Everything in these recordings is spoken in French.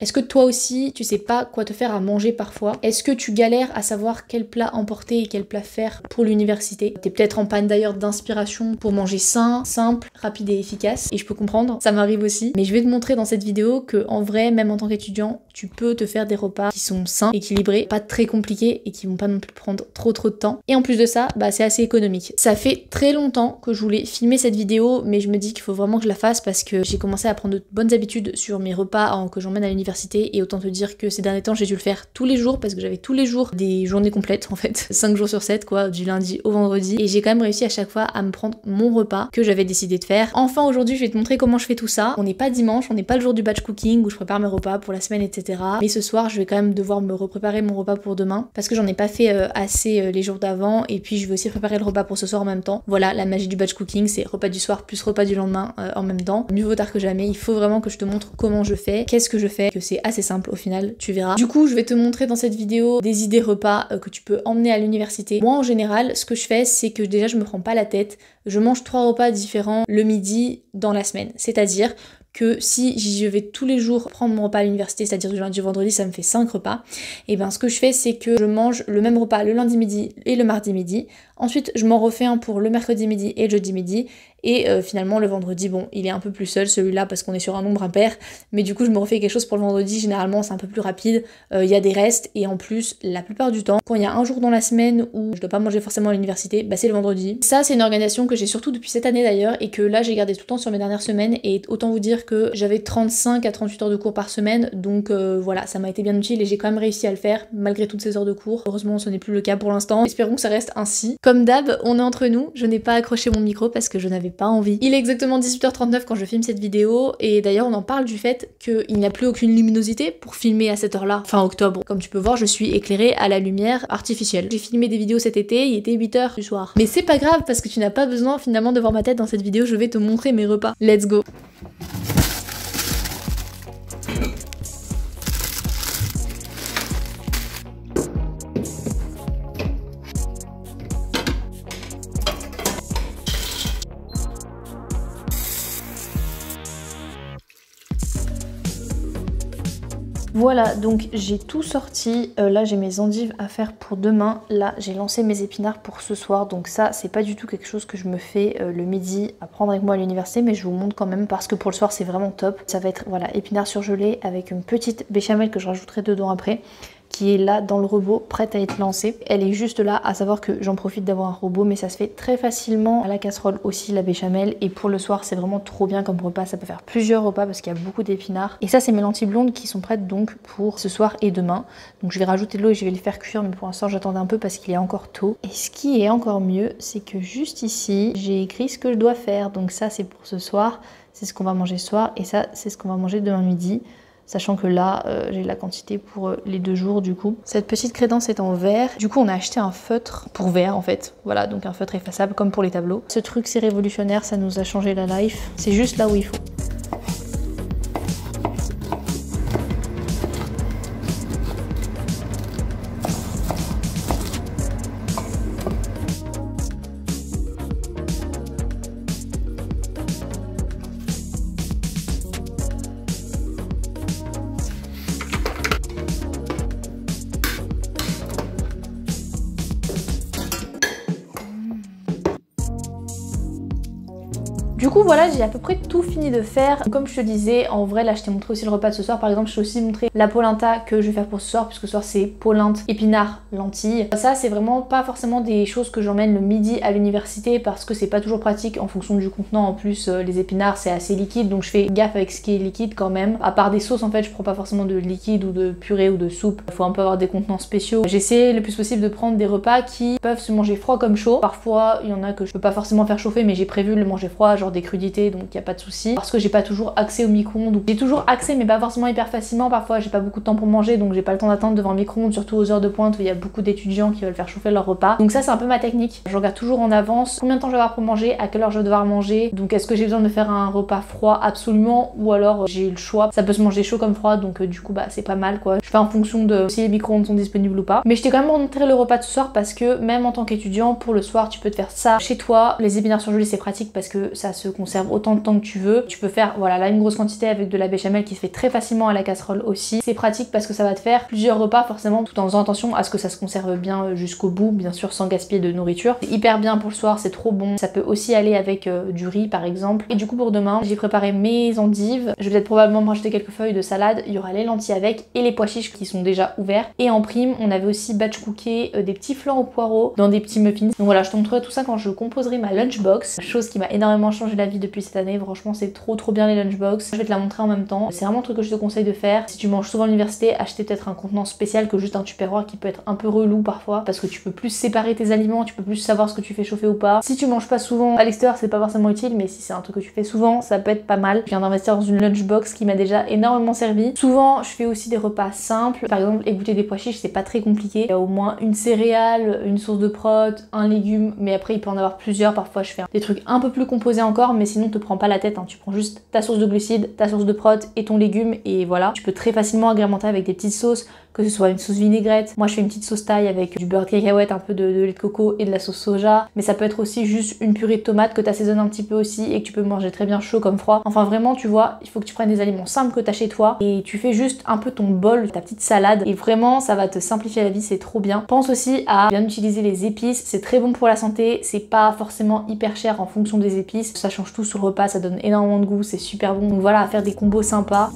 Est-ce que toi aussi tu sais pas quoi te faire à manger parfois? Est-ce que tu galères à savoir quel plat emporter et quel plat faire pour l'université? T'es peut-être en panne d'ailleurs d'inspiration pour manger sain, simple, rapide et efficace, et je peux comprendre, ça m'arrive aussi. Mais je vais te montrer dans cette vidéo que en vrai, même en tant qu'étudiant, tu peux te faire des repas qui sont sains, équilibrés, pas très compliqués et qui vont pas non plus prendre trop de temps. Et en plus de ça, bah c'est assez économique. Ça fait très longtemps que je voulais filmer cette vidéo, mais je me dis qu'il faut vraiment que je la fasse parce que j'ai commencé à prendre de bonnes habitudes sur mes repas que j'emmène à l'université, et autant te dire que ces derniers temps j'ai dû le faire tous les jours parce que j'avais tous les jours des journées complètes en fait, 5 jours sur 7 quoi, du lundi au vendredi, et j'ai quand même réussi à chaque fois à me prendre mon repas que j'avais décidé de faire. Enfin aujourd'hui je vais te montrer comment je fais tout ça. On n'est pas dimanche, on n'est pas le jour du batch cooking où je prépare mes repas pour la semaine etc. Mais ce soir je vais quand même devoir me repréparer mon repas pour demain parce que j'en ai pas fait assez les jours d'avant, et puis je vais aussi préparer le repas pour ce soir en même temps. Voilà la magie du batch cooking, c'est repas du soir plus repas du lendemain en même temps. Mieux vaut tard que jamais, il faut vraiment que je te montre comment je fais, qu'est-ce que je fais, que c'est assez simple au final, tu verras. Du coup je vais te montrer dans cette vidéo des idées repas que tu peux emmener à l'université. Moi en général ce que je fais c'est que déjà je me prends pas la tête, je mange 3 repas différents le midi dans la semaine, c'est-à-dire que si je vais tous les jours prendre mon repas à l'université, c'est-à-dire du lundi au vendredi, ça me fait 5 repas, et ben ce que je fais c'est que je mange le même repas le lundi midi et le mardi midi, ensuite je m'en refais un pour le mercredi midi et le jeudi midi, et finalement le vendredi, bon il est un peu plus seul celui-là parce qu'on est sur un nombre impair, mais du coup je me refais quelque chose pour le vendredi, généralement c'est un peu plus rapide, il y a des restes, et en plus la plupart du temps, quand il y a un jour dans la semaine où je dois pas manger forcément à l'université, bah c'est le vendredi. Ça c'est une organisation que j'ai surtout depuis cette année d'ailleurs, et que là j'ai gardé tout le temps sur mes dernières semaines, et autant vous dire que j'avais 35 à 38 heures de cours par semaine, donc voilà, ça m'a été bien utile et j'ai quand même réussi à le faire malgré toutes ces heures de cours. Heureusement ce n'est plus le cas pour l'instant, espérons que ça reste ainsi. Comme d'hab, on est entre nous, je n'ai pas accroché mon micro parce que je n'avais pas envie. Il est exactement 18h39 quand je filme cette vidéo, et d'ailleurs on en parle du fait qu'il n'y a plus aucune luminosité pour filmer à cette heure-là, fin octobre. Comme tu peux voir, je suis éclairée à la lumière artificielle. J'ai filmé des vidéos cet été, il était 8h du soir. Mais c'est pas grave parce que tu n'as pas besoin finalement de voir ma tête dans cette vidéo, je vais te montrer mes repas. Let's go! Voilà, donc j'ai tout sorti, là j'ai mes endives à faire pour demain, là j'ai lancé mes épinards pour ce soir, donc ça c'est pas du tout quelque chose que je me fais le midi à prendre avec moi à l'université, mais je vous montre quand même parce que pour le soir c'est vraiment top. Ça va être voilà, épinards surgelés avec une petite béchamel que je rajouterai dedans après, qui est là dans le robot, prête à être lancée. Elle est juste là, à savoir que j'en profite d'avoir un robot, mais ça se fait très facilement à la casserole aussi, la béchamel. Et pour le soir, c'est vraiment trop bien comme repas. Ça peut faire plusieurs repas parce qu'il y a beaucoup d'épinards. Et ça, c'est mes lentilles blondes qui sont prêtes donc pour ce soir et demain. Donc je vais rajouter de l'eau et je vais les faire cuire, mais pour l'instant, j'attends un peu parce qu'il est encore tôt. Et ce qui est encore mieux, c'est que juste ici, j'ai écrit ce que je dois faire. Donc ça, c'est pour ce soir, c'est ce qu'on va manger ce soir. Et ça, c'est ce qu'on va manger demain midi. Sachant que là, j'ai la quantité pour les 2 jours du coup. Cette petite crédence est en verre. Du coup, on a acheté un feutre pour verre en fait. Voilà, donc un feutre effaçable comme pour les tableaux. Ce truc, c'est révolutionnaire, ça nous a changé la life. C'est juste là où il faut. Du coup voilà, j'ai à peu près tout fini de faire. Comme je te disais, en vrai là je t'ai montré aussi le repas de ce soir. Par exemple, je t'ai aussi montré la polenta que je vais faire pour ce soir, puisque ce soir c'est polenta, épinards, lentilles. Ça c'est vraiment pas forcément des choses que j'emmène le midi à l'université parce que c'est pas toujours pratique en fonction du contenant. En plus les épinards c'est assez liquide, donc je fais gaffe avec ce qui est liquide quand même. À part des sauces en fait, je prends pas forcément de liquide ou de purée ou de soupe. Il faut un peu avoir des contenants spéciaux. J'essaie le plus possible de prendre des repas qui peuvent se manger froid comme chaud. Parfois il y en a que je peux pas forcément faire chauffer, mais j'ai prévu de le manger froid, genre des crudités, donc il n'y a pas de souci. Parce que j'ai pas toujours accès au micro-ondes. J'ai toujours accès mais pas forcément hyper facilement. Parfois j'ai pas beaucoup de temps pour manger, donc j'ai pas le temps d'attendre devant un micro-ondes, surtout aux heures de pointe où il y a beaucoup d'étudiants qui veulent faire chauffer leur repas. Donc ça c'est un peu ma technique. Je regarde toujours en avance combien de temps je vais avoir pour manger, à quelle heure je vais devoir manger. Donc est-ce que j'ai besoin de faire un repas froid absolument, ou alors j'ai eu le choix. Ça peut se manger chaud comme froid, donc du coup bah c'est pas mal quoi. Je fais en fonction de si les micro-ondes sont disponibles ou pas. Mais je t'ai quand même montré le repas de ce soir parce que même en tant qu'étudiant, pour le soir tu peux te faire ça chez toi. Les épinards surgelés c'est pratique parce que ça se se conserve autant de temps que tu veux. Tu peux faire voilà là une grosse quantité avec de la béchamel qui se fait très facilement à la casserole aussi. C'est pratique parce que ça va te faire plusieurs repas forcément tout en faisant attention à ce que ça se conserve bien jusqu'au bout, bien sûr sans gaspiller de nourriture. C'est hyper bien pour le soir, c'est trop bon. Ça peut aussi aller avec du riz par exemple. Et du coup pour demain, j'ai préparé mes endives. Je vais peut-être probablement me rajouter quelques feuilles de salade. Il y aura les lentilles avec et les pois chiches qui sont déjà ouverts. Et en prime, on avait aussi batch cooké des petits flancs au poireau dans des petits muffins. Donc voilà, je te montrerai tout ça quand je composerai ma lunchbox. Chose qui m'a énormément changé la vie depuis cette année. Franchement, c'est trop bien les lunchbox. Je vais te la montrer en même temps. C'est vraiment un truc que je te conseille de faire. Si tu manges souvent à l'université, acheter peut-être un contenant spécial que juste un tupperware qui peut être un peu relou parfois parce que tu peux plus séparer tes aliments, tu peux plus savoir ce que tu fais chauffer ou pas. Si tu manges pas souvent à l'extérieur, c'est pas forcément utile, mais si c'est un truc que tu fais souvent, ça peut être pas mal. Je viens d'investir dans une lunchbox qui m'a déjà énormément servi. Souvent, je fais aussi des repas simples. Par exemple, égoutter des pois chiches, c'est pas très compliqué. Il y a au moins une céréale, une source de prot, un légume, mais après il peut en avoir plusieurs. Parfois, je fais des trucs un peu plus composés encore, mais sinon, te prends pas la tête. Tu prends juste ta source de glucides, ta source de prot et ton légume, et voilà. Tu peux très facilement agrémenter avec des petites sauces, que ce soit une sauce vinaigrette. Moi je fais une petite sauce thaï avec du beurre de cacahuète, un peu de lait de coco et de la sauce soja, mais ça peut être aussi juste une purée de tomates que tu assaisonnes un petit peu aussi et que tu peux manger très bien chaud comme froid. Enfin vraiment tu vois, il faut que tu prennes des aliments simples que tu as chez toi et tu fais juste un peu ton bol, ta petite salade, et vraiment ça va te simplifier la vie, c'est trop bien. Pense aussi à bien utiliser les épices, c'est très bon pour la santé, c'est pas forcément hyper cher en fonction des épices, ça change tout sur le repas, ça donne énormément de goût, c'est super bon. Donc voilà, à faire des combos sympas.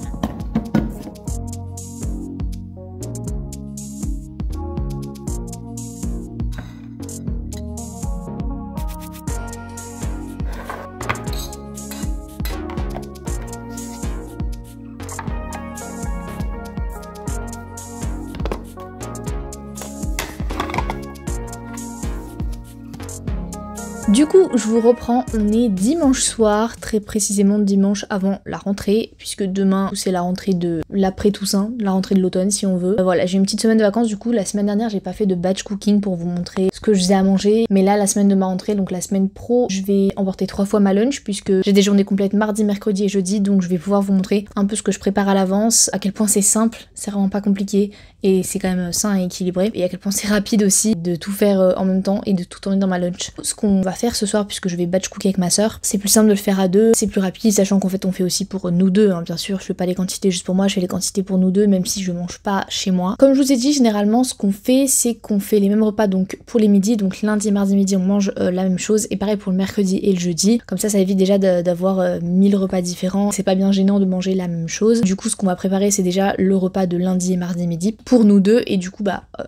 Du coup, je vous reprends, on est dimanche soir, très précisément dimanche avant la rentrée, puisque demain c'est la rentrée de l'après-Toussaint, la rentrée de l'automne si on veut. Voilà, j'ai une petite semaine de vacances, du coup la semaine dernière j'ai pas fait de batch cooking pour vous montrer ce que je faisais à manger, mais là la semaine de ma rentrée, donc la semaine pro, je vais emporter 3 fois ma lunch, puisque j'ai des journées complètes mardi, mercredi et jeudi, donc je vais pouvoir vous montrer un peu ce que je prépare à l'avance, à quel point c'est simple, c'est vraiment pas compliqué, et c'est quand même sain et équilibré, et à quel point c'est rapide aussi de tout faire en même temps et de tout emmener dans ma lunch. Ce qu'on va faire ce soir, puisque je vais batch cooker avec ma soeur, c'est plus simple de le faire à deux, c'est plus rapide, sachant qu'en fait on fait aussi pour nous deux, hein, bien sûr, je fais pas les quantités juste pour moi, je fais les quantités pour nous deux, même si je mange pas chez moi. Comme je vous ai dit, généralement ce qu'on fait, c'est qu'on fait les mêmes repas donc pour les midis, donc lundi, mardi, midi on mange la même chose, et pareil pour le mercredi et le jeudi, comme ça évite déjà d'avoir 1000 repas différents, c'est pas bien gênant de manger la même chose. Du coup ce qu'on va préparer c'est déjà le repas de lundi et mardi midi pour nous deux, et du coup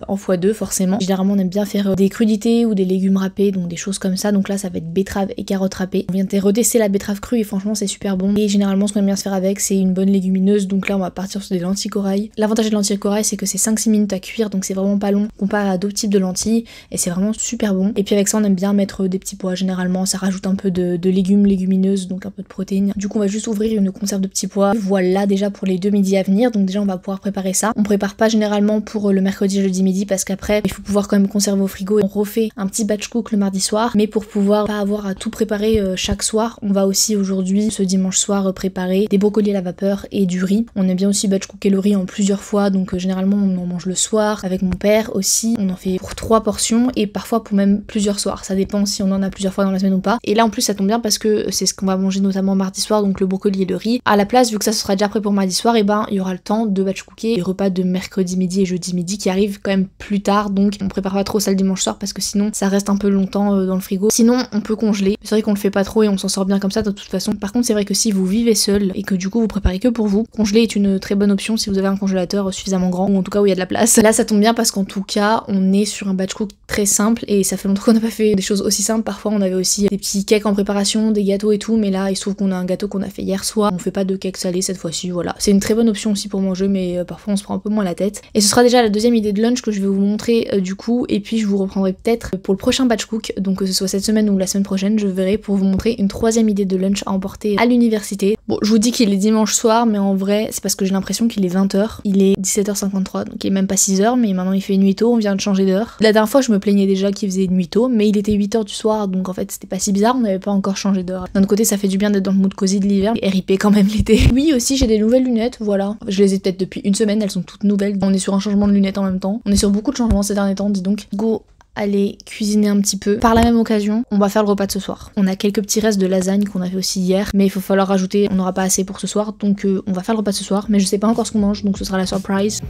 en x2 forcément. Généralement on aime bien faire des crudités ou des légumes râpés, donc des choses comme ça, donc là ça va être betterave et carottes râpées. On vient de retester la betterave crue et franchement c'est super bon, et généralement ce qu'on aime bien se faire avec c'est une bonne légumineuse, donc là on va partir sur des lentilles corail. L'avantage des lentilles corail c'est que c'est 5-6 minutes à cuire, donc c'est vraiment pas long comparé à d'autres types de lentilles, et c'est vraiment super bon. Et puis avec ça on aime bien mettre des petits pois, généralement ça rajoute un peu de légumes, légumineuses, donc un peu de protéines. Du coup on va juste ouvrir une conserve de petits pois, voilà déjà pour les 2 midis à venir, donc déjà on va pouvoir préparer ça. On prépare pas généralement pour le mercredi, jeudi, midi, parce qu'après il faut pouvoir quand même conserver au frigo, on refait un petit batch cook le mardi soir, mais pour pouvoir pas avoir à tout préparer chaque soir, on va aussi aujourd'hui, ce dimanche soir, préparer des brocolis à la vapeur et du riz. On aime bien aussi batch cooker le riz en plusieurs fois, donc généralement on en mange le soir, avec mon père aussi, on en fait pour 3 portions et parfois pour même plusieurs soirs, ça dépend si on en a plusieurs fois dans la semaine ou pas. Et là en plus ça tombe bien parce que c'est ce qu'on va manger notamment mardi soir, donc le brocoli et le riz. À la place, vu que ça sera déjà prêt pour mardi soir, et il y aura le temps de batch cooker les repas de mercredi midi et jeudi midi qui arrivent quand même plus tard, donc on prépare pas trop ça le dimanche soir parce que sinon ça reste un peu longtemps dans le frigo. Sinon on peut congeler, c'est vrai qu'on le fait pas trop et on s'en sort bien comme ça de toute façon. Par contre c'est vrai que si vous vivez seul et que du coup vous préparez que pour vous, congeler est une très bonne option si vous avez un congélateur suffisamment grand, ou en tout cas où il y a de la place. Là ça tombe bien parce qu'en tout cas on est sur un batch cook très simple et ça fait longtemps qu'on n'a pas fait des choses aussi simples. Parfois on avait aussi des petits cakes en préparation, des gâteaux et tout, mais là il se trouve qu'on a un gâteau qu'on a fait hier soir, on fait pas de cake salé cette fois-ci, voilà. C'est une très bonne option aussi pour manger, mais parfois on se prend un peu moins la tête. Et ce sera déjà la deuxième idée de lunch que je vais vous montrer du coup, et puis je vous reprendrai peut-être pour le prochain batch cook, donc que ce soit cette semaine ou la semaine prochaine, je verrai pour vous montrer une troisième idée de lunch à emporter à l'université. Bon, je vous dis qu'il est dimanche soir, mais en vrai c'est parce que j'ai l'impression qu'il est 20h, il est 17h53, donc il est même pas 6h, mais maintenant il fait nuit tôt, on vient de changer d'heure. La dernière fois je me plaignais déjà qu'il faisait nuit tôt, mais il était 8h du soir, donc en fait c'était pas si bizarre, on n'avait pas encore changé d'heure. D'un autre côté ça fait du bien d'être dans le mood cosy de l'hiver, et RIP quand même l'été. Oui aussi j'ai des nouvelles lunettes, voilà. Je les ai peut-être depuis une semaine, elles sont toutes nouvelles, on est sur un changement de lunettes en même temps. On est sur beaucoup de changements ces derniers temps, dis donc. Go aller cuisiner un petit peu. Par la même occasion, on va faire le repas de ce soir. On a quelques petits restes de lasagne qu'on avait aussi hier, mais il faut falloir rajouter, on n'aura pas assez pour ce soir, donc on va faire le repas de ce soir, mais je sais pas encore ce qu'on mange, donc ce sera la surprise.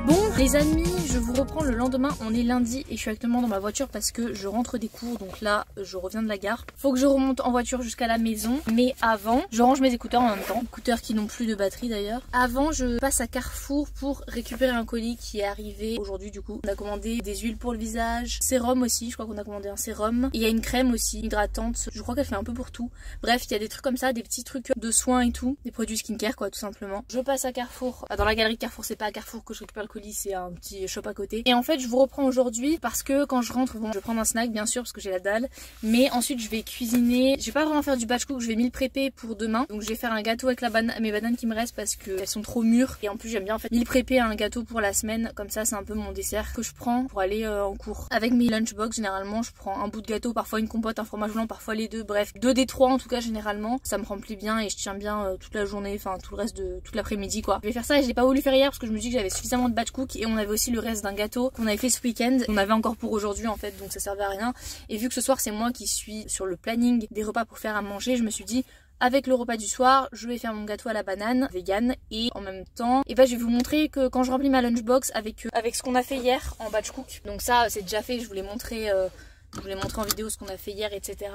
Bon les amis, je vous reprends le lendemain, on est lundi et je suis actuellement dans ma voiture parce que je rentre des cours, donc là je reviens de la gare. Faut que je remonte en voiture jusqu'à la maison, mais avant, je range mes écouteurs en même temps, écouteurs qui n'ont plus de batterie d'ailleurs. Avant, je passe à Carrefour pour récupérer un colis qui est arrivé aujourd'hui du coup. On a commandé des huiles pour le visage, sérum aussi, je crois qu'on a commandé un sérum. Et il y a une crème aussi, hydratante, je crois qu'elle fait un peu pour tout. Bref, il y a des trucs comme ça, des petits trucs de soins et tout, des produits skincare quoi tout simplement. Je passe à Carrefour, dans la galerie de Carrefour, c'est pas à Carrefour que je récupère le colis, c'est un petit shop à côté. Et en fait je vous reprends aujourd'hui parce que quand je rentre, bon je vais prendre un snack bien sûr parce que j'ai la dalle, mais ensuite je vais cuisiner. Je vais pas vraiment faire du batch cook, je vais meal prepper pour demain. Donc je vais faire un gâteau avec mes bananes qui me restent parce qu'elles sont trop mûres. Et en plus j'aime bien en fait meal prepper un gâteau pour la semaine, comme ça c'est un peu mon dessert que je prends pour aller en cours. Avec mes lunchbox généralement je prends un bout de gâteau, parfois une compote, un fromage blanc, parfois les deux, bref 2 des 3 en tout cas généralement. Ça me remplit bien et je tiens bien toute la journée, enfin tout le reste de toute l'après-midi quoi. Je vais faire ça et j'ai pas voulu faire hier parce que je me dis que j'avais suffisamment de batch cook et on avait aussi le reste d'un gâteau qu'on avait fait ce week-end. On avait encore pour aujourd'hui en fait, donc ça servait à rien. Et vu que ce soir c'est moi qui suis sur le planning des repas pour faire à manger, je me suis dit avec le repas du soir, je vais faire mon gâteau à la banane vegan et en même temps, et ben je vais vous montrer que quand je remplis ma lunchbox avec ce qu'on a fait hier en batch cook. Donc ça c'est déjà fait, je vous l'ai montré. Je vous l'ai montré en vidéo ce qu'on a fait hier, etc.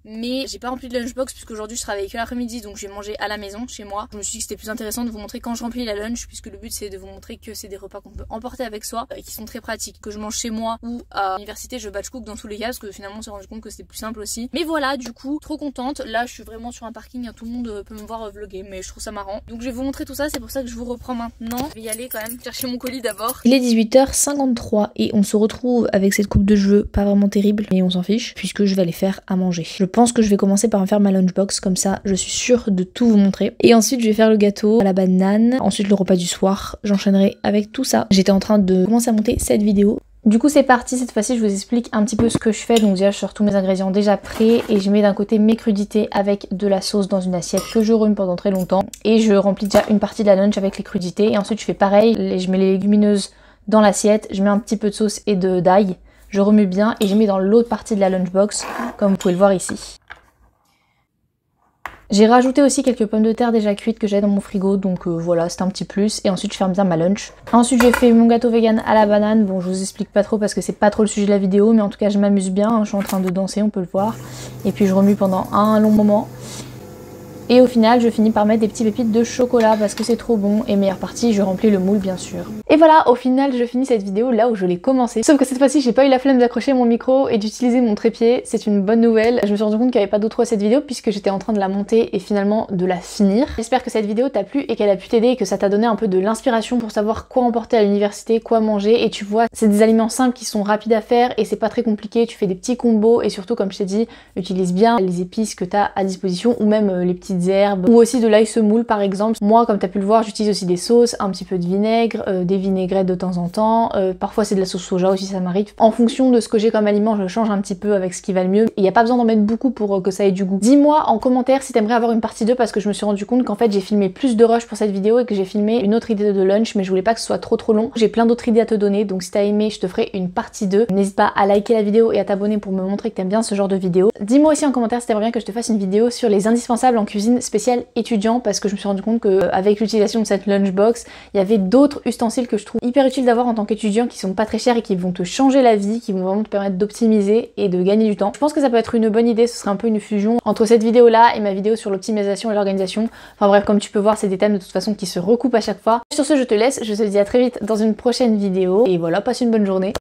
Mais j'ai pas rempli de lunchbox puisque aujourd'hui je travaille que l'après-midi, donc j'ai mangé à la maison, chez moi. Je me suis dit que c'était plus intéressant de vous montrer quand je remplis la lunch, puisque le but c'est de vous montrer que c'est des repas qu'on peut emporter avec soi et qui sont très pratiques. Que je mange chez moi ou à l'université, je batch cook dans tous les cas parce que finalement on s'est rendu compte que c'était plus simple aussi. Mais voilà, du coup, trop contente. Là je suis vraiment sur un parking, tout le monde peut me voir vlogger, mais je trouve ça marrant. Donc je vais vous montrer tout ça, c'est pour ça que je vous reprends maintenant. Je vais y aller quand même chercher mon colis d'abord. Il est 18h53 et on se retrouve avec cette coupe de cheveux pas vraiment terrible, mais on s'en fiche puisque je vais aller faire à manger. Je pense que je vais commencer par me faire ma lunchbox, comme ça je suis sûre de tout vous montrer. Et ensuite je vais faire le gâteau à la banane, ensuite le repas du soir, j'enchaînerai avec tout ça. J'étais en train de commencer à monter cette vidéo. Du coup c'est parti, cette fois-ci je vous explique un petit peu ce que je fais. Donc déjà je sors tous mes ingrédients déjà prêts et je mets d'un côté mes crudités avec de la sauce dans une assiette que je remue pendant très longtemps. Et je remplis déjà une partie de la lunch avec les crudités et ensuite je fais pareil, je mets les légumineuses dans l'assiette, je mets un petit peu de sauce et d'ail. Je remue bien et je mets dans l'autre partie de la lunchbox, comme vous pouvez le voir ici. J'ai rajouté aussi quelques pommes de terre déjà cuites que j'ai dans mon frigo, donc voilà, c'est un petit plus. Et ensuite je ferme bien ma lunch. Ensuite j'ai fait mon gâteau vegan à la banane. Bon, je vous explique pas trop parce que c'est pas trop le sujet de la vidéo, mais en tout cas je m'amuse bien, hein. Je suis en train de danser, on peut le voir. Et puis je remue pendant un long moment. Et au final je finis par mettre des petits pépites de chocolat parce que c'est trop bon. Et meilleure partie, je remplis le moule bien sûr. Et voilà, au final je finis cette vidéo là où je l'ai commencé. Sauf que cette fois-ci j'ai pas eu la flemme d'accrocher mon micro et d'utiliser mon trépied. C'est une bonne nouvelle. Je me suis rendu compte qu'il n'y avait pas d'outro à cette vidéo puisque j'étais en train de la monter et finalement de la finir. J'espère que cette vidéo t'a plu et qu'elle a pu t'aider et que ça t'a donné un peu de l'inspiration pour savoir quoi emporter à l'université, quoi manger. Et tu vois, c'est des aliments simples qui sont rapides à faire et c'est pas très compliqué. Tu fais des petits combos et surtout comme je t'ai dit, utilise bien les épices que t'as à disposition ou même les petites herbes ou aussi de l'ail semoule par exemple. Moi comme t'as pu le voir, j'utilise aussi des sauces, un petit peu de vinaigre, des vinaigrettes de temps en temps, parfois c'est de la sauce soja aussi, ça m'arrive. En fonction de ce que j'ai comme aliment, je change un petit peu avec ce qui va le mieux. Il n'y a pas besoin d'en mettre beaucoup pour que ça ait du goût. Dis-moi en commentaire si t'aimerais avoir une partie 2 parce que je me suis rendu compte qu'en fait j'ai filmé plus de rush pour cette vidéo et que j'ai filmé une autre idée de lunch, mais je voulais pas que ce soit trop long. J'ai plein d'autres idées à te donner, donc si t'as aimé, je te ferai une partie 2. N'hésite pas à liker la vidéo et à t'abonner pour me montrer que t'aimes bien ce genre de vidéo. Dis-moi aussi en commentaire si t'aimerais bien que je te fasse une vidéo sur les indispensables en cuisine spéciale étudiant, parce que je me suis rendu compte qu'avec l'utilisation de cette lunchbox, il y avait d'autres ustensiles que je trouve hyper utiles d'avoir en tant qu'étudiant, qui sont pas très chers et qui vont te changer la vie, qui vont vraiment te permettre d'optimiser et de gagner du temps. Je pense que ça peut être une bonne idée, ce serait un peu une fusion entre cette vidéo là et ma vidéo sur l'optimisation et l'organisation. Enfin bref, comme tu peux voir, c'est des thèmes de toute façon qui se recoupent à chaque fois. Sur ce, je te laisse, je te dis à très vite dans une prochaine vidéo et voilà, passe une bonne journée.